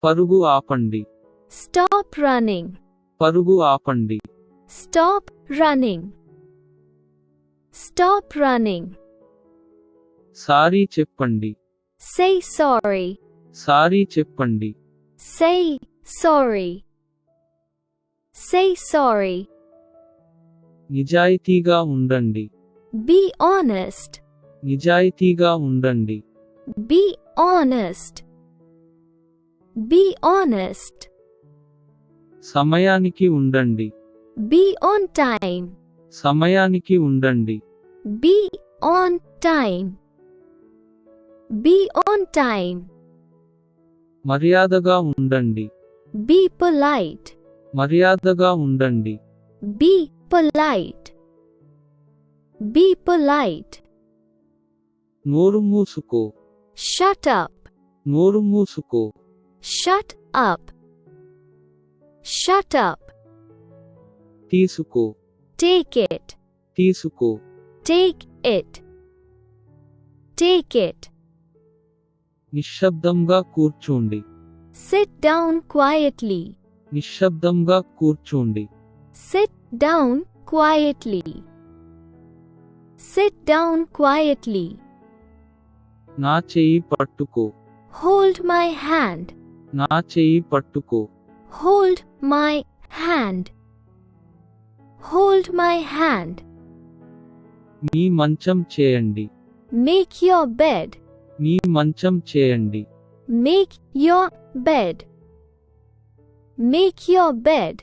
పరుగు ఆపండి. Stop running. పరుగు ఆపండి. Stop running. Stop running. Sorry చెప్పండి. Say sorry. సారీ చెప్పండి. Say sorry. Say sorry. నిజాయితీగా ఉండండి. Be honest. నిజాయితీగా ఉండండి. Be honest. Be honest. సమయానికి ఉండండి. Be on time. సమయానికి ఉండండి. Be on time. Be on time. మర్యాదగా ఉండండి. Be polite. మర్యాదగా ఉండండి. Be polite. Be polite. నోరు మూసుకో. Shut up. నోరు మూసుకో. Shut up. Shut up. తీసుకో. Take it. తీసుకో. Take it. Take it. నిశ్శబ్దంగా కూర్చోండి. Sit down quietly. నిశ్శబ్దంగా కూర్చోండి. Sit down quietly. Sit down quietly. నా చెయ్యి పట్టుకో. Hold my hand. నా చెయ్యి పట్టుకో. Hold my hand. Hold my hand. మీ మంచం చేయండి. Make your bed. మీ మంచం చేయండి. Make your bed. Make your bed.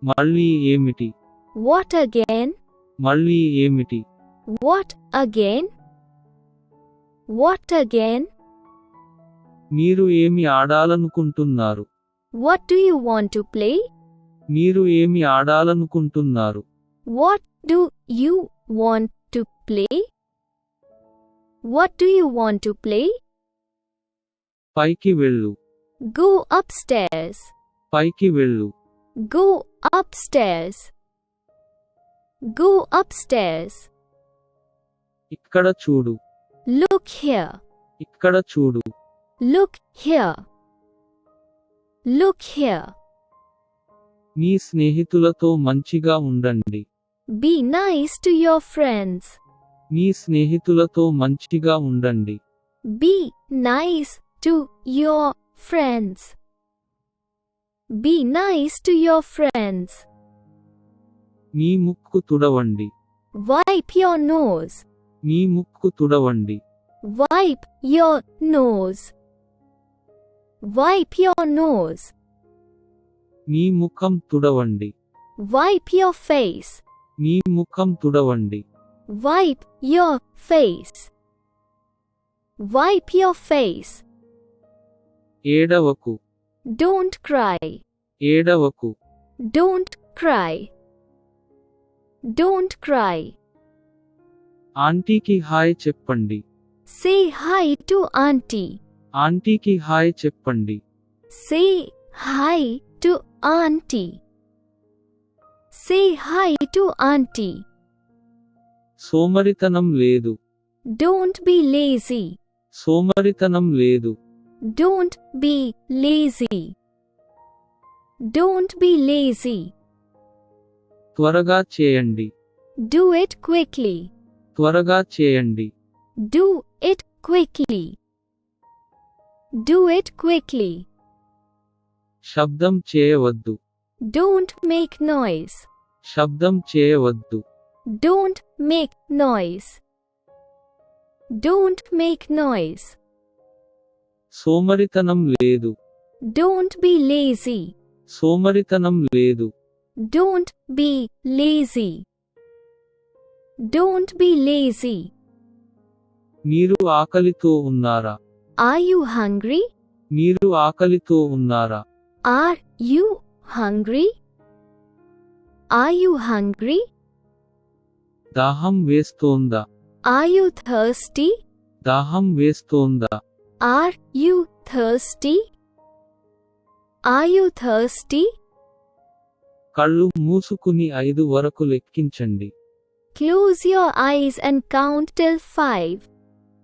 మళ్ళీ ఏమిటి? What again? మళ్ళీ ఏమిటి? What again? What again? మీరు ఏమి ఆడాలనుకుంటున్నారు? What do you want to play? మీరు ఏమి ఆడాలనుకుంటున్నారు? What do you want to play? What do you want to play? పైకి వెళ్ళు. Go upstairs. పైకి వెళ్ళు. Go upstairs. Go upstairs. ఇక్కడ చూడు. Look here. ఇక్కడ చూడు. Look here. Look here. మీ స్నేహితులతో మంచిగా ఉండండి. Be nice to your friends. మీ స్నేహితులతో మంచిగా ఉండండి. Be nice to your friends. Be nice to your friends. మీ ముక్కు తుడవండి. Wipe your nose. మీ ముక్కు తుడవండి. Wipe your nose. Wipe your nose. మీ ముఖం తుడవండి. Wipe your face. మీ ముఖం తుడవండి. Wipe your face. Wipe your face. ఏడవకు. Don't cry. ఏడవకు. Don't cry. Don't cry. ఆంటీకి hi చెప్పండి. Say hi to auntie. ఆంటీకి hi చెప్పండి. Say hi to auntie. Say hi to auntie. సోమరితనం లేదు. Don't be lazy. సోమరితనం లేదు. Don't be lazy. Don't be lazy. త్వరగా చేయండి. Do it quickly. త్వరగా చేయండి. Do it quickly. Do it quickly. శబ్దం చేయవద్దు. Don't make noise. శబ్దం చేయవద్దు. Don't make noise. Don't make noise. సోమరితనం లేదు. Don't be lazy. సోమరితనం లేదు. Don't be lazy. Don't be lazy. మీరు ఆకలితో ఉన్నారా? Are you hungry? మీరు ఆకలితో ఉన్నారా? Are you hungry? Are you hungry? దాహం వేస్తోందా? Are you thirsty? దాహం వేస్తోందా? Are you thirsty? Are you thirsty? కళ్ళు మూసుకుని 5 వరకు లెక్కించండి. Close your eyes and count till 5.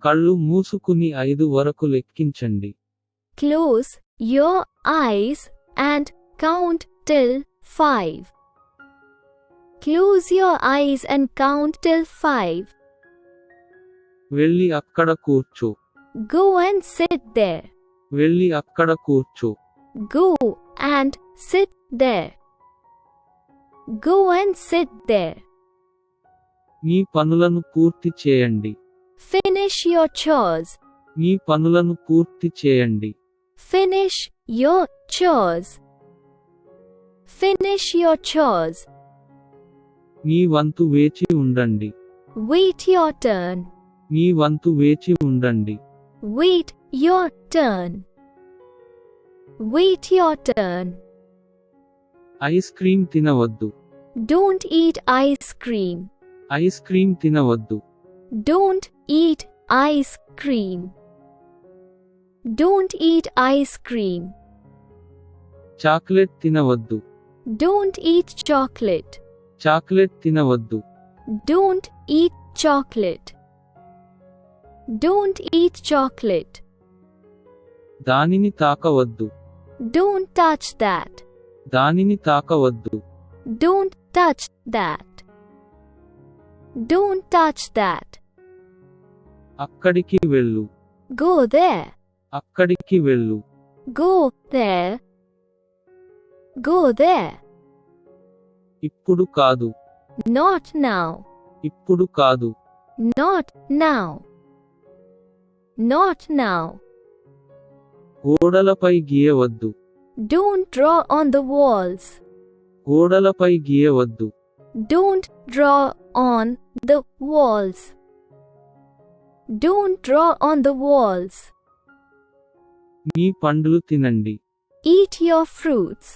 కళ్ళు మూసుకుని 5 వరకు లెక్కించండి. Close your eyes and count till 5. Close your eyes and count till 5. వెళ్ళి అక్కడ కూర్చో. Go and sit there. వెళ్ళి అక్కడ కూర్చో. Go and sit there. Go and sit there. మీ పనులను పూర్తి చేయండి. Finish your chores. మీ పనులను పూర్తి చేయండి. Finish your chores. Finish your chores. మీ వంతు వేచి ఉండండి. Wait your turn. మీ వంతు వేచి ఉండండి. Wait your turn. Wait your turn. Ice cream తినవద్దు. Don't eat ice cream. Ice cream తినవద్దు. Don't eat ice cream. Don't eat ice cream. Chocolate తినవద్దు. Don't eat chocolate. Chocolate తినవద్దు. Don't eat chocolate. Don't eat chocolate. దానిని తాకవద్దు. Don't touch that. దానిని తాకవద్దు. Don't touch that. Don't touch that. అక్కడికి వెళ్ళు. Go there. అక్కడికి వెళ్ళు. Go there. Go there. ఇప్పుడు కాదు. Not now. ఇప్పుడు కాదు. Not now. Not now. గోడలపై గీయవద్దు. Don't draw on the walls. గోడలపై గీయవద్దు. Don't draw on the walls. Don't draw on the walls. మీ పండ్లు తినండి. Eat your fruits.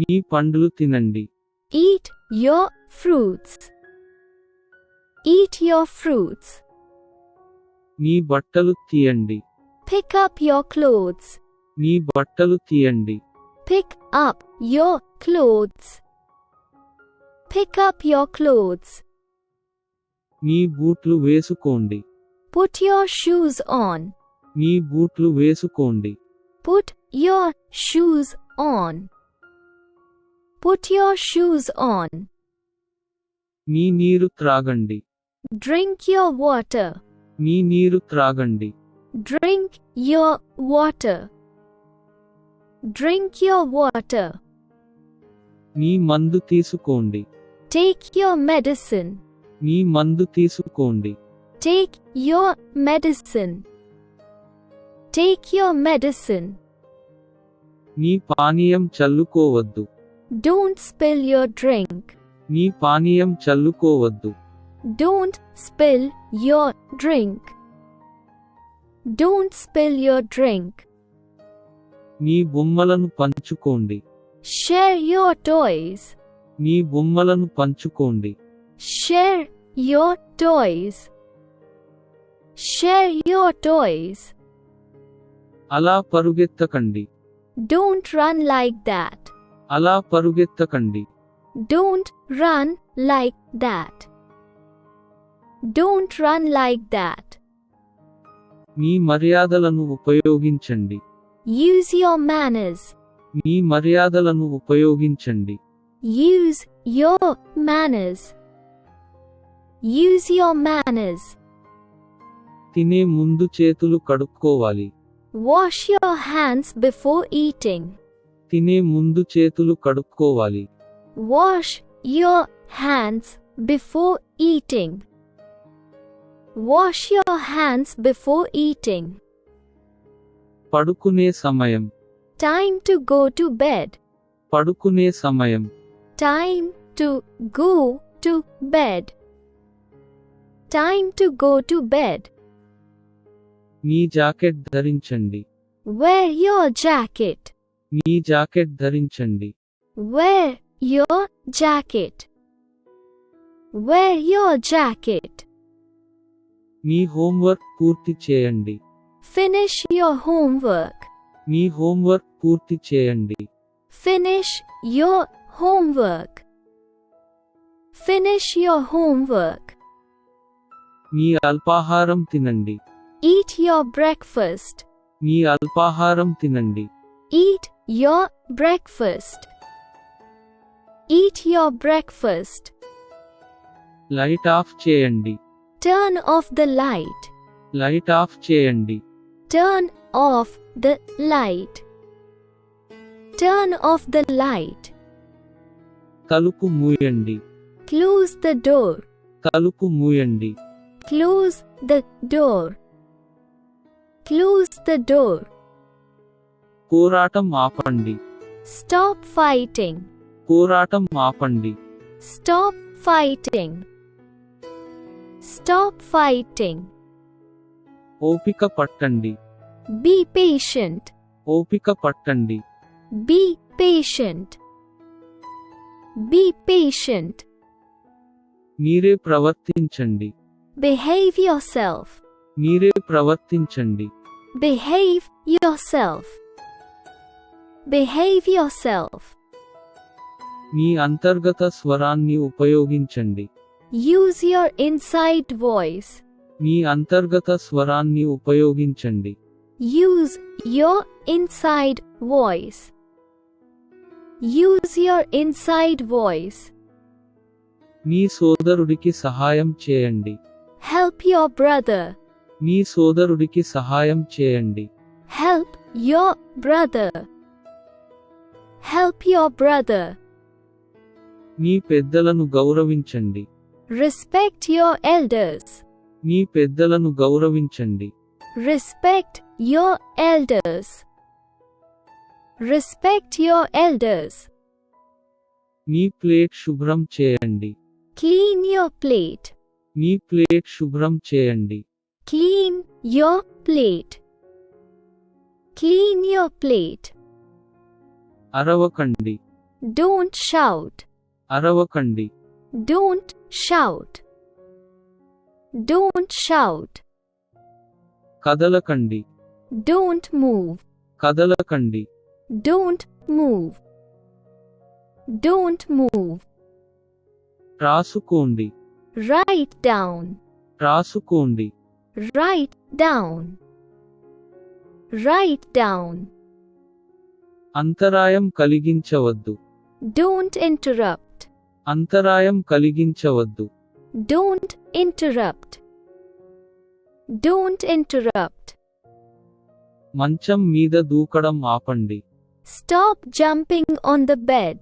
మీ పండ్లు తినండి. Eat your fruits. Eat your fruits. మీ బట్టలు తీయండి. Pick up your clothes. మీ బట్టలు తీయండి. Pick up your clothes. Pick up your clothes. మీ బూట్లు వేసుకోండి. Put your shoes on. మీ బూట్లు వేసుకోండి. Put your shoes on. Put your shoes on. మీ నీరు త్రాగండి. Drink your water. మీ నీరు త్రాగండి. Drink your water. Drink your water. మీ మందు తీసుకోండి. Take your medicine. మీ మందు తీసుకోండి. Take your medicine. Take your medicine. మీ పానీయం చల్లుకోవద్దు. Don't spill your drink. మీ పానీయం చల్లుకోవద్దు. Don't spill your drink. Don't spill your drink. మీ బొమ్మలను పంచుకోండి. Share your toys. మీ బొమ్మలను పంచుకోండి. Share your toys. Share your toys. అలా పరుగెత్తకండి. Don't run like that. అలా పరుగెత్తకండి. Don't run like that. Don't run like that. మీ మర్యాదలను ఉపయోగించండి. Use your manners. మీ మర్యాదలను ఉపయోగించండి. Use your manners. Use your manners. తినే ముందు చేతులు కడుక్కోవాలి. Wash your hands before eating. తినే ముందు చేతులు కడుక్కోవాలి. Wash your hands before eating. Wash your hands before eating. పడుకునే సమయం. Time to go to bed. పడుకునే సమయం. Time to go to bed. Time to go to bed. Me jacket ధరించండి. Wear your jacket. Me jacket ధరించండి. Wear your jacket. Wear your jacket. Me homework పూర్తి చేయండి. Finish your homework. Me homework పూర్తి చేయండి. Finish your homework. Finish your homework. మీ అల్పాహారం తినండి. Eat your breakfast. మీ అల్పాహారం తినండి. Eat your breakfast. Eat your breakfast. Light of చేయండి. Turn off the light. Light of చేయండి. Turn off the light. Turn off the light. తలుపు మూయండి. Close the door. తలుపు మూయండి. Close the door. Close the door. పోరాటం ఆపండి. Stop fighting. పోరాటం ఆపండి. Stop fighting. Stop fighting. ఓపిక పట్టండి. Be patient. ఓపిక పట్టండి. Be patient. Be patient. మీరే ప్రవర్తించండి. Behave yourself. మీరే ప్రవర్తించండి. Behave yourself. Behave yourself. మీ అంతర్గత స్వరాన్ని ఉపయోగించండి. Use your inside voice. మీ అంతర్గత స్వరాన్ని ఉపయోగించండి. Use your inside voice. Use your inside voice. మీ సోదరుడికి సహాయం చేయండి. Help your brother. మీ సోదరుడికి సహాయం చేయండి. Help your brother. Help your brother. మీ పెద్దలను గౌరవించండి. Respect your elders. మీ పెద్దలను గౌరవించండి. Respect your elders. Respect your elders. Me plate శుభ్రం చేయండి. Clean your plate. Me plate శుభ్రం చేయండి. Clean your plate. Clean your plate. అరవకండి. Don't shout. అరవకండి. Don't shout. Don't shout. కదలకండి. Don't move. కదలకండి. Don't move. Don't move. రాసుకోండి. Write down. రాసుకోండి. Write down. Write down. అంతరాయం కలిగించవద్దు. Don't interrupt. అంతరాయం కలిగించవద్దు. Don't interrupt. Don't interrupt. మంచం మీద దూకడం ఆపండి. Stop jumping on the bed.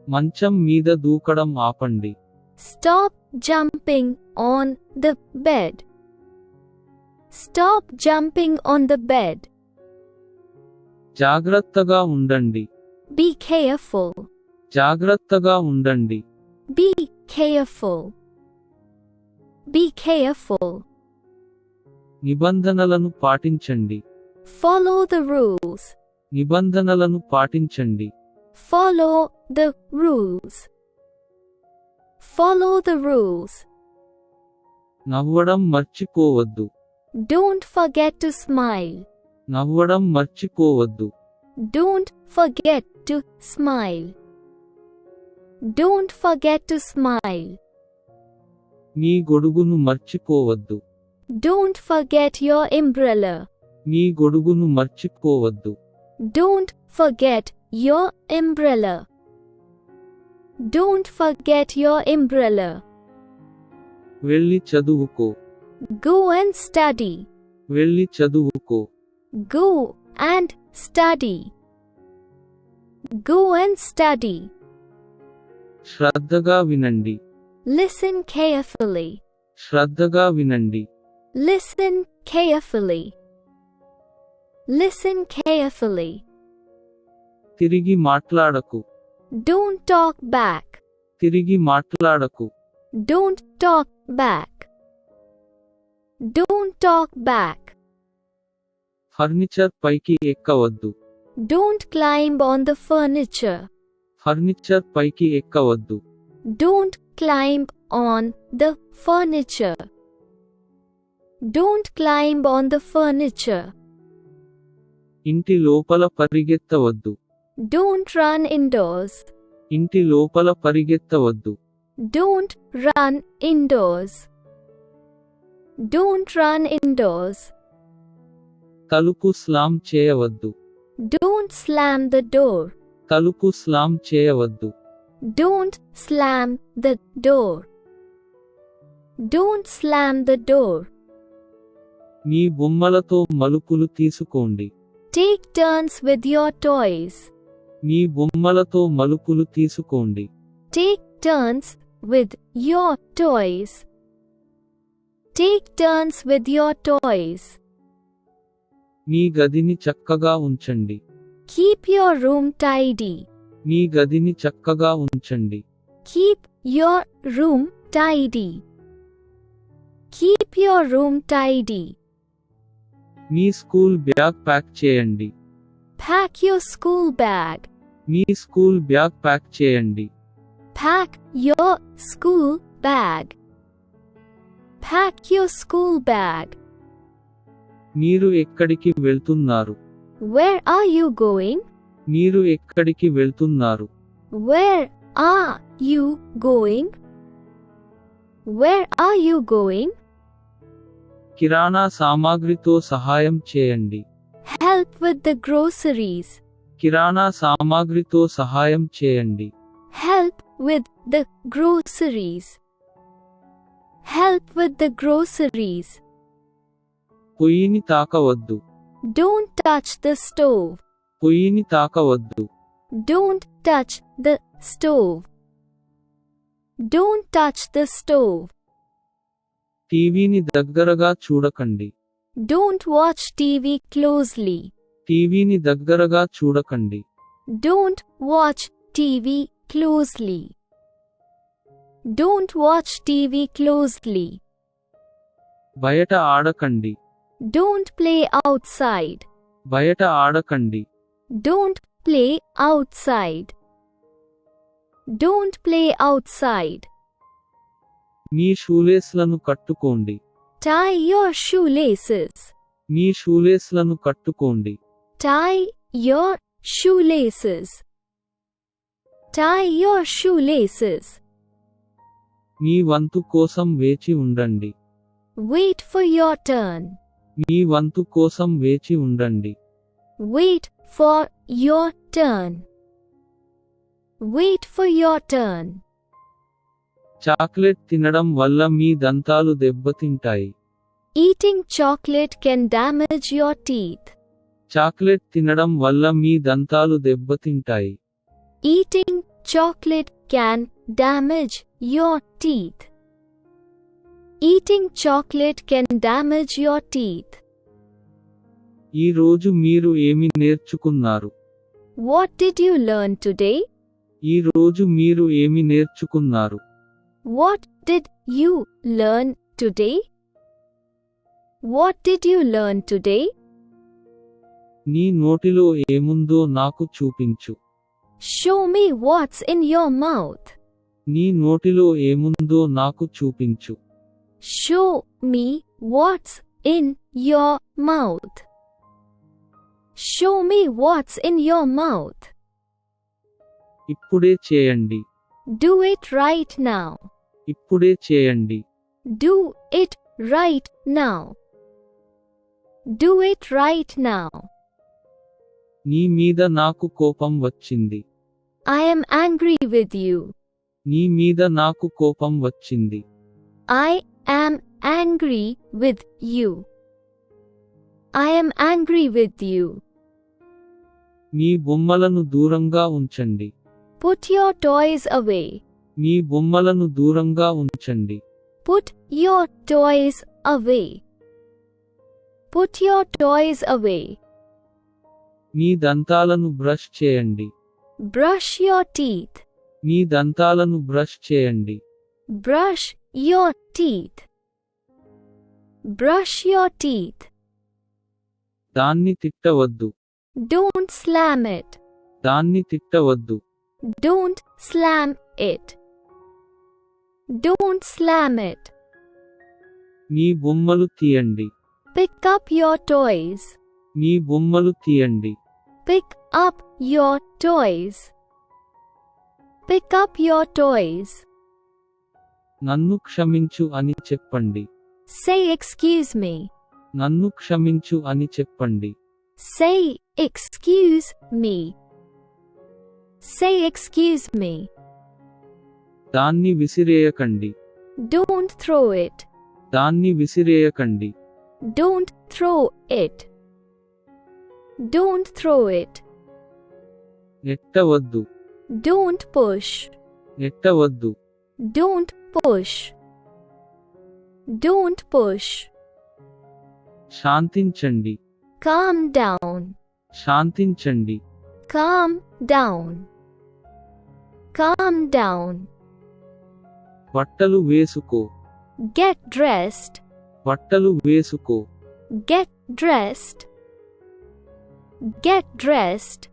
మంచం మీద దూకడం ఆపండి. Stop jumping on the bed. Stop jumping on the bed. జాగ్రత్తగా ఉండండి. Be careful. జాగ్రత్తగా ఉండండి. Be careful. Be careful. నిబంధనలను పాటించండి. Follow the rules. నిబంధనలను పాటించండి. Follow the rules. Follow the rules. నవ్వడం మర్చిపోవద్దు. Don't forget to smile. నవ్వడం మర్చిపోవద్దు. Don't forget to smile. Don't forget to smile. మీ గొడుగును మర్చిపోవద్దు. Don't forget your umbrella. మీ గొడుగును మర్చిపోవద్దు. Don't forget your umbrella. Don't forget your umbrella. వెళ్ళి చదువుకో. Go and study. వెళ్ళి చదువుకో. Go and study. Go and study. శ్రద్ధగా వినండి. Listen carefully. శ్రద్ధగా వినండి. Listen carefully. Listen carefully. తిరిగి మాట్లాడకు. Don't talk back. తిరిగి మాట్లాడకు. Don't talk back. Don't talk back. Furniture పైకి ఎక్కవద్దు. Don't climb on the furniture. Furniture పైకి ఎక్కవద్దు. Don't climb on the furniture. Don't climb on the furniture. ఇంటి లోపల పరిగెత్తవద్దు. Don't run indoors. ఇంటి లోపల పరిగెత్తవద్దు. Don't run indoors. Don't run indoors. తలుపు slam చేయవద్దు. Don't slam the door. తలుపు slam చేయవద్దు. Don't slam the door. Don't slam the door. మీ బొమ్మలతో మలుపులు తీసుకోండి. Take turns with your toys. మీ బొమ్మలతో మలుపులు తీసుకోండి. Take turns with your toys. Take turns with your toys. మీ గదిని చక్కగా ఉంచండి. Keep your room tidy. మీ గదిని చక్కగా ఉంచండి. Keep your room tidy. Keep your room tidy. Me school bag pack చేయండి. Pack your school bag. Me school bag pack చేయండి. Pack your school bag. Pack your school bag. మీరు ఎక్కడికి వెళ్తున్నారు? Where are you going? మీరు ఎక్కడికి వెళ్తున్నారు? Where are you going? Where are you going? కిరాణా సామాగ్రితో సహాయం చేయండి. Help with the groceries. కిరాణా సామాగ్రితో సహాయం చేయండి. Help with the groceries. Help with the groceries. పొయ్యిని తాకవద్దు. Don't touch the stove. పొయ్యిని తాకవద్దు. Don't touch the stove. Don't touch the stove. టీవీని దగ్గరగా చూడకండి. Don't watch TV closely. టీవీని దగ్గరగా చూడకండి. Don't watch TV closely. Don't watch TV closely. బయట ఆడకండి. Don't play outside. బయట ఆడకండి. Don't play outside. Don't play outside. మీ షూలేస్లను కట్టుకోండి. Tie your shoelaces. మీ షూలేస్లను కట్టుకోండి. Tie your shoelaces. Tie your shoelaces. మీ వంతు కోసం వేచి ఉండండి. Wait for your turn. మీ వంతు కోసం వేచి ఉండండి. Wait for your turn. Wait for your turn. Chocolate తినడం వల్ల మీ దంతాలు దెబ్బతింటాయి. Eating chocolate can damage your teeth. Chocolate తినడం వల్ల మీ దంతాలు దెబ్బతింటాయి. Eating chocolate can damage your teeth. Eating chocolate can damage your teeth. ఈ రోజు మీరు ఏమి నేర్చుకున్నారు? What did you learn today? ఈ రోజు మీరు ఏమి నేర్చుకున్నారు? What did you learn today? What did you learn today? నీ నోటిలో ఏముందో నాకు చూపించు. Show me what's in your mouth. నీ నోటిలో ఏముందో నాకు చూపించు. Show me what's in your mouth. Show me what's in your mouth. ఇప్పుడే చేయండి. Do it right now. ఇప్పుడే చేయండి. Do it right now. Do it right now. నీ మీద నాకు కోపం వచ్చింది. I am angry with you. నీ మీద నాకు కోపం వచ్చింది. I am angry with you. I am angry with you. మీ బొమ్మలను దూరంగా ఉంచండి. Put your toys away. మీ బొమ్మలను దూరంగా ఉంచండి. Put your toys away. Put your toys away. మీ దంతాలను బ్రష్ చేయండి. Brush your teeth. మీ దంతాలను బ్రష్ చేయండి. Brush your teeth. Brush your teeth. దాన్ని తిట్టవద్దు. Don't slam it. దాన్ని తిట్టవద్దు. Don't slam it. Don't slam it. మీ బొమ్మలు తీయండి. Pick up your toys. మీ బొమ్మలు తీయండి. Pick up your toys. Pick up your toys. నన్ను క్షమించు అని చెప్పండి. Say excuse me. నన్ను క్షమించు అని చెప్పండి. Say Excuse me. Say excuse me. దాన్ని విసిరేయకండి. Don't throw it. దాన్ని విసిరేయకండి. Don't throw it. Don't throw it. నెట్టవద్దు. Don't push. నెట్టవద్దు. Don't push. Don't push. శాంతించండి. Calm down. శాంతించండి. Calm down. Calm down. బట్టలు వేసుకో. Get dressed. బట్టలు వేసుకో. Get dressed. Get dressed.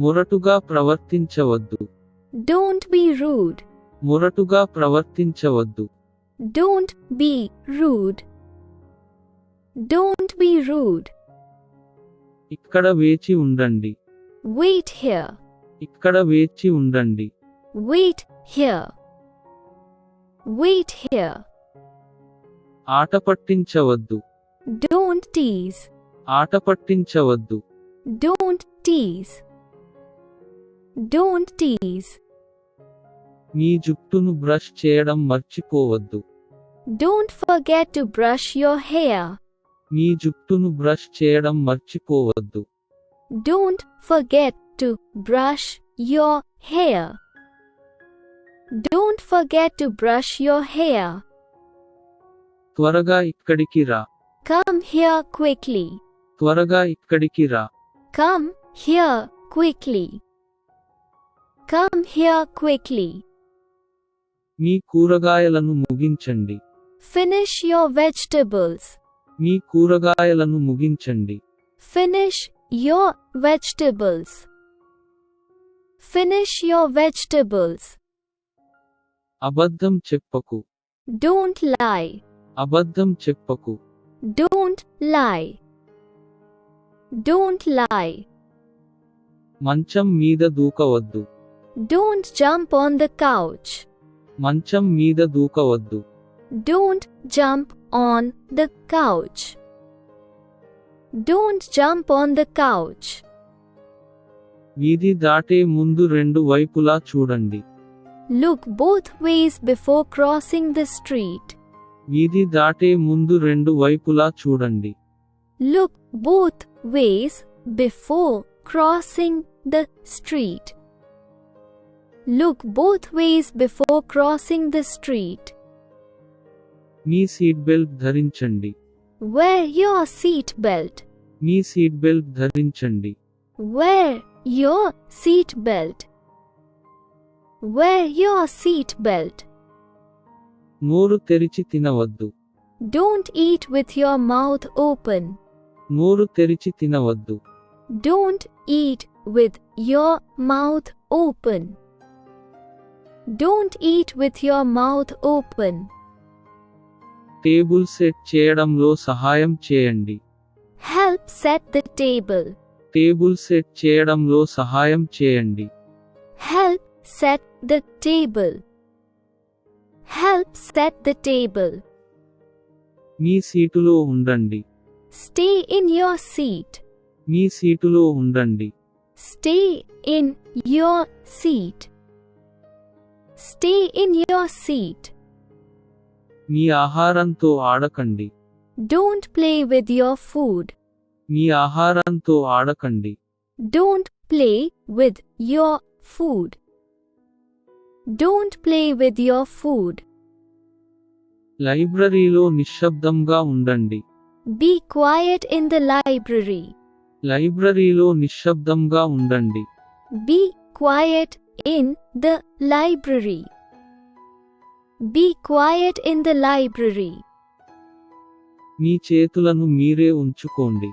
మొరటుగా ప్రవర్తించవద్దు. Don't be rude. మొరటుగా ప్రవర్తించవద్దు. Don't be rude. Don't be rude. ఇక్కడ వేచి ఉండండి. Wait here. ఇక్కడ వేచి ఉండండి. Wait here. Wait here. ఆట పట్టించవద్దు. Don't tease. ఆట పట్టించవద్దు. Don't tease. Don't tease. మీ జుట్టును బ్రష్ చేయడం మర్చిపోవద్దు. Don't forget to brush your hair. మీ జుట్టును బ్రష్ చేయడం మర్చిపోవద్దు. Don't forget to brush your hair. Don't forget to brush your hair. త్వరగా ఇక్కడికి రా. Come here quickly. త్వరగా ఇక్కడికి రా. Come here quickly. Come here quickly. మీ కూరగాయలను ముగించండి. Finish your vegetables. మీ కూరగాయలను ముగించండి. Finish your vegetables. Finish your vegetables. అబద్ధం చెప్పకు. Don't lie. అబద్ధం చెప్పకు. Don't lie. Don't lie. మంచం మీద దూకవద్దు. Don't jump on the couch. మంచం మీద దూకవద్దు. Don't jump on the couch. Don't jump on the couch. వీధి దాటే ముందు రెండు వైపులా చూడండి. Look both ways before crossing the street. వీధి దాటే ముందు రెండు వైపులా చూడండి. Look both ways before crossing the street. Look both ways before crossing the street. Me seat belt ధరించండి. Wear your seat belt. Me seat belt ధరించండి. Wear your seat belt. Wear your seat belt. నోరు తెరిచి తినవద్దు. Don't eat with your mouth open. నోరు తెరిచి తినవద్దు. Don't eat with your mouth open. Don't eat with your mouth open. Table set చేయడంలో సహాయం చేయండి. Help set the table. Table set చేయడంలో సహాయం చేయండి. Help set the table. Help set the table. మీ సీటులో ఉండండి. Stay in your seat. మీ సీటులో ఉండండి. Stay in your seat. Stay in your seat. మీ ఆహారంతో ఆడకండి. Don't play with your food. మీ ఆహారంతో ఆడకండి. Don't play with your food. Don't play with your food. లైబ్రరీలో నిశ్శబ్దంగా ఉండండి. Be quiet in the library. లైబ్రరీలో నిశ్శబ్దంగా ఉండండి. Be quiet in the library. Be quiet in the library. మీ చేతులను మీరే ఉంచుకోండి.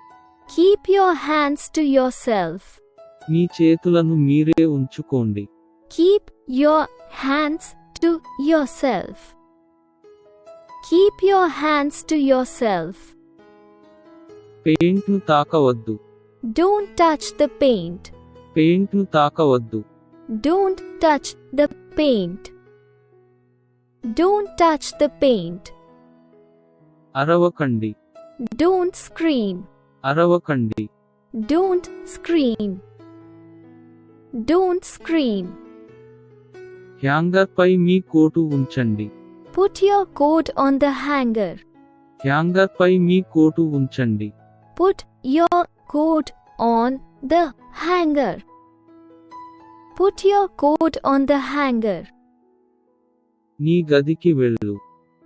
Keep your hands to yourself. మీ చేతులను మీరే ఉంచుకోండి. Keep your hands to yourself. Keep your hands to yourself. పెయింట్ను తాకవద్దు. Don't touch the paint. పెయింట్ను తాకవద్దు. Don't touch the paint. Don't touch the paint. అరవకండి. Don't scream. అరవకండి. Don't scream. Don't scream. Hanger పై మీ కోటు ఉంచండి. Put your coat on the hanger. హ్యాంగర్ పై మీ కోటు ఉంచండి. Put your coat on the hanger. Put your coat on the hanger. నీ గదికి వెళ్ళు.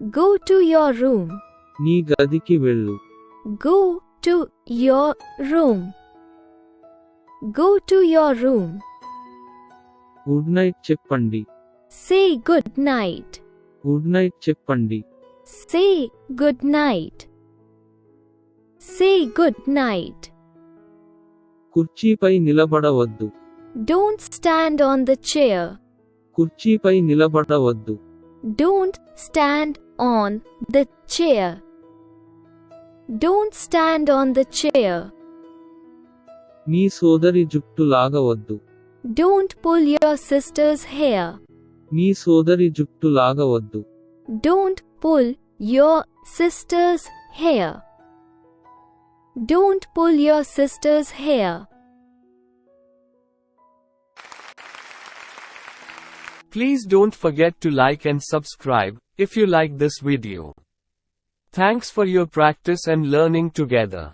Go to your room. నీ గదికి వెళ్ళు. Go to your room. Go to your room. Good night చెప్పండి. Say good night. Good night చెప్పండి. Say good night. Say good night. కుర్చీపై నిలబడవద్దు. Don't stand on the chair. కుర్చీపై నిలబడవద్దు. Don't stand on the chair. Don't stand on the chair. మీ సోదరి జుట్టు లాగవద్దు. Don't pull your sister's hair. మీ సోదరి జుట్టు లాగవద్దు. Don't pull your sister's hair. Don't pull your sister's hair. Please don't forget to like and subscribe if you like this video. Thanks for your practice and learning together.